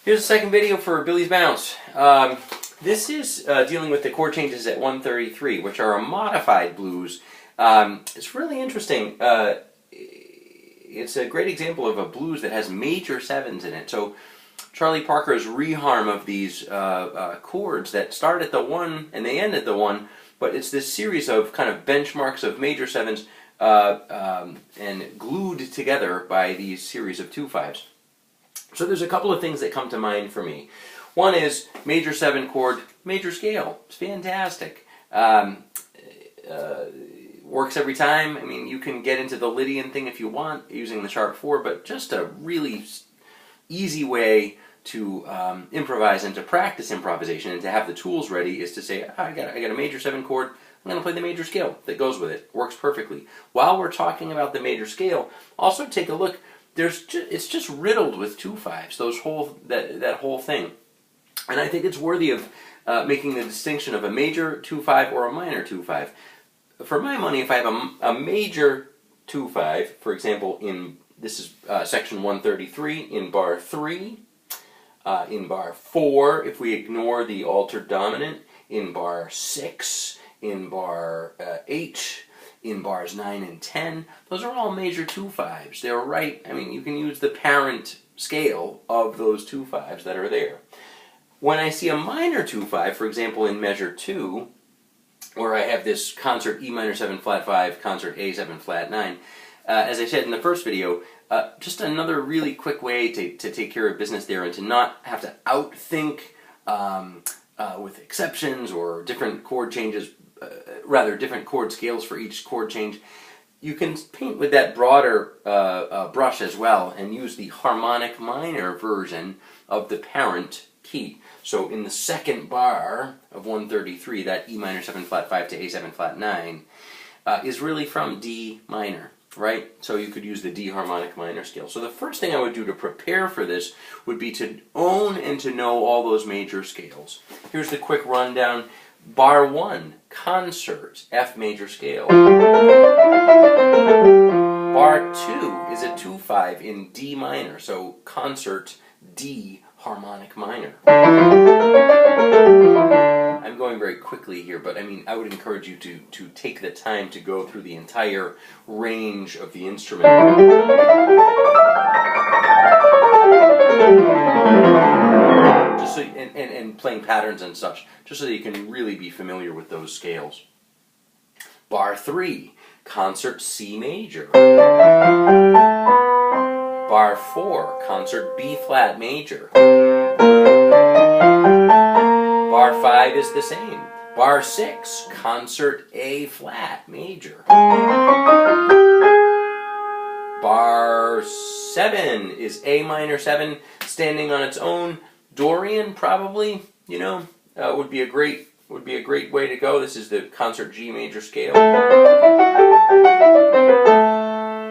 Here's the second video for Billie's Bounce. This is dealing with the chord changes at 133, which are a modified blues. It's really interesting. It's a great example of a blues that has major sevens in it. So Charlie Parker's reharm of these chords that start at the 1 and they end at the 1, but it's this series of kind of benchmarks of major sevens and glued together by these series of 2/5s. So there's a couple of things that come to mind for me. One is major 7 chord, major scale. It's fantastic. Works every time. I mean, you can get into the Lydian thing if you want using the sharp 4, but just a really easy way to improvise and to practice improvisation and to have the tools ready is to say, I got a major 7 chord, I'm going to play the major scale that goes with it. Works perfectly. While we're talking about the major scale, also take a look. It's just riddled with 2/5s. That whole thing, and I think it's worthy of making the distinction of a major 2/5 or a minor 2/5. For my money, if I have a major 2/5, for example, this is section 133 in bar 3, in bar 4, if we ignore the altered dominant, in bar 6, in bar 8. In bars 9 and 10, those are all major 2/5s. They're right, I mean, you can use the parent scale of those 2/5s that are there. When I see a minor 2/5, for example in measure 2, where I have this concert E minor 7 flat 5, concert A 7 flat 9, as I said in the first video, just another really quick way to take care of business there and to not have to outthink with exceptions or different chord changes, rather different chord scales for each chord change. You can paint with that broader brush as well and use the harmonic minor version of the parent key. So in the second bar of 133, that E minor 7 flat 5 to A 7 flat 9 is really from D minor, right? So you could use the D harmonic minor scale. So the first thing I would do to prepare for this would be to own and to know all those major scales. Here's the quick rundown. Bar 1, concert, F major scale. Bar 2 is a 2/5 in D minor, so concert, D harmonic minor. I'm going very quickly here, but I mean, I would encourage you to take the time to go through the entire range of the instrument. Just so, and playing patterns and such, just so that you can really be familiar with those scales. Bar 3, concert C major. Bar 4, concert B flat major. Bar 5 is the same. Bar 6, concert A flat major. Bar 7 is A minor 7 standing on its own. Dorian probably, you know, would be a great way to go. This is the concert G major scale.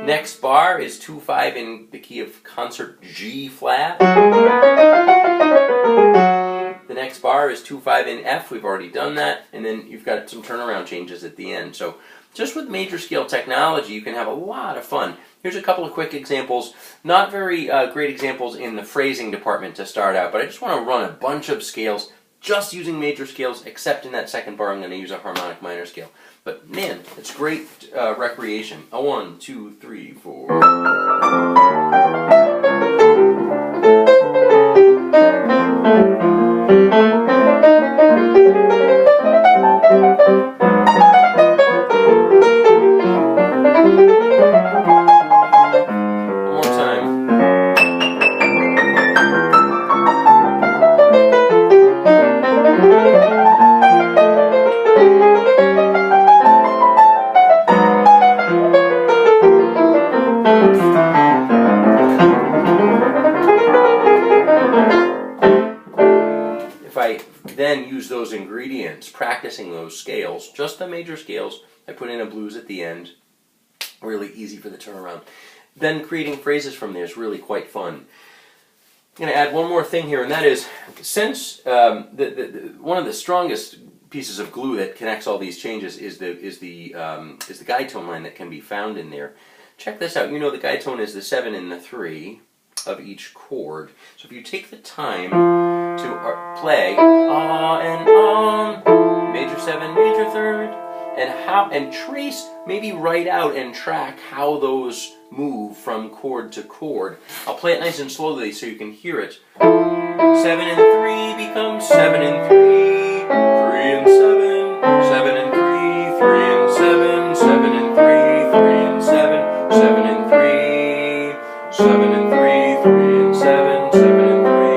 Next bar is 2/5 in the key of concert G flat. The next bar is 2/5 in F. We've already done that, and then you've got some turnaround changes at the end. So just with major scale technology, you can have a lot of fun. Here's a couple of quick examples. Not very great examples in the phrasing department to start out, but I just want to run a bunch of scales just using major scales, except in that second bar I'm going to use a harmonic minor scale. But man, it's great recreation. A 1, 2, 3, 4. Then use those ingredients, practicing those scales, just the major scales. I put in a blues at the end, really easy for the turnaround. Then creating phrases from there is really quite fun. I'm going to add one more thing here, and that is, since one of the strongest pieces of glue that connects all these changes is the guide tone line that can be found in there. Check this out. You know the guide tone is the 7 and the 3. of each chord. So if you take the time to play ah and major 7, major 3rd, and trace, maybe write out and track how those move from chord to chord. I'll play it nice and slowly so you can hear it. 7 and 3 becomes 7 and 3, 3 and 7, 7 and 3, 3 and 7, 7 and 3, 3 and 7, 7 and 3, 7 and 3, 3 and 7, 7 and 3,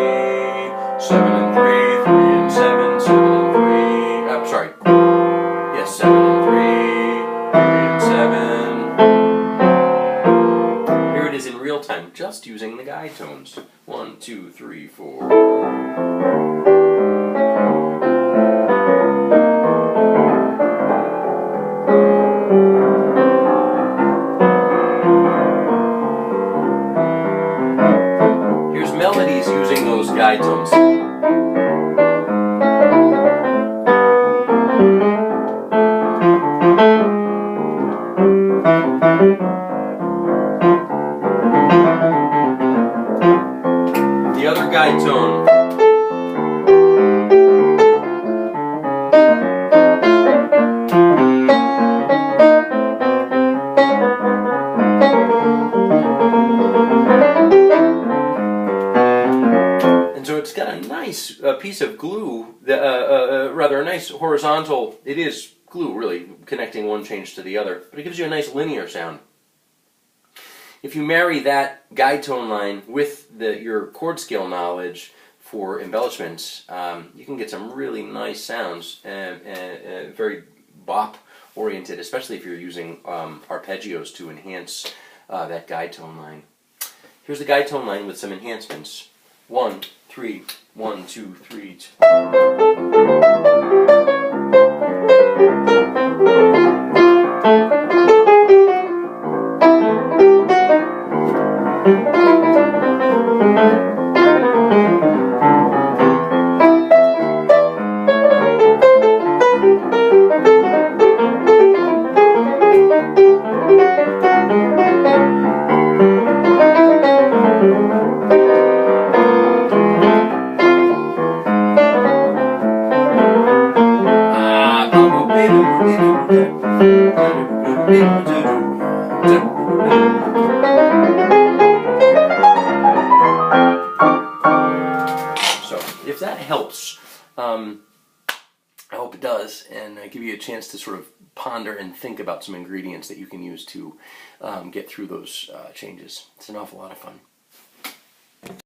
7 and 3, 3 and 7, 7 and 3. I'm sorry. Yes, 7 and 3, 3 and 7. Here it is in real time, just using the guide tones. 1, 2, 3, 4. Here's melodies using those guide tones. The other guide tone. And so it's got a nice piece of glue, rather a nice horizontal, it is glue really, connecting one change to the other, but it gives you a nice linear sound. If you marry that guide tone line with your chord scale knowledge for embellishments, you can get some really nice sounds, very bop oriented, especially if you're using arpeggios to enhance that guide tone line. Here's the guide tone line with some enhancements. 1, 3, 1, 2, 3, So, if that helps, I hope it does, and give you a chance to sort of ponder and think about some ingredients that you can use to get through those changes. It's an awful lot of fun.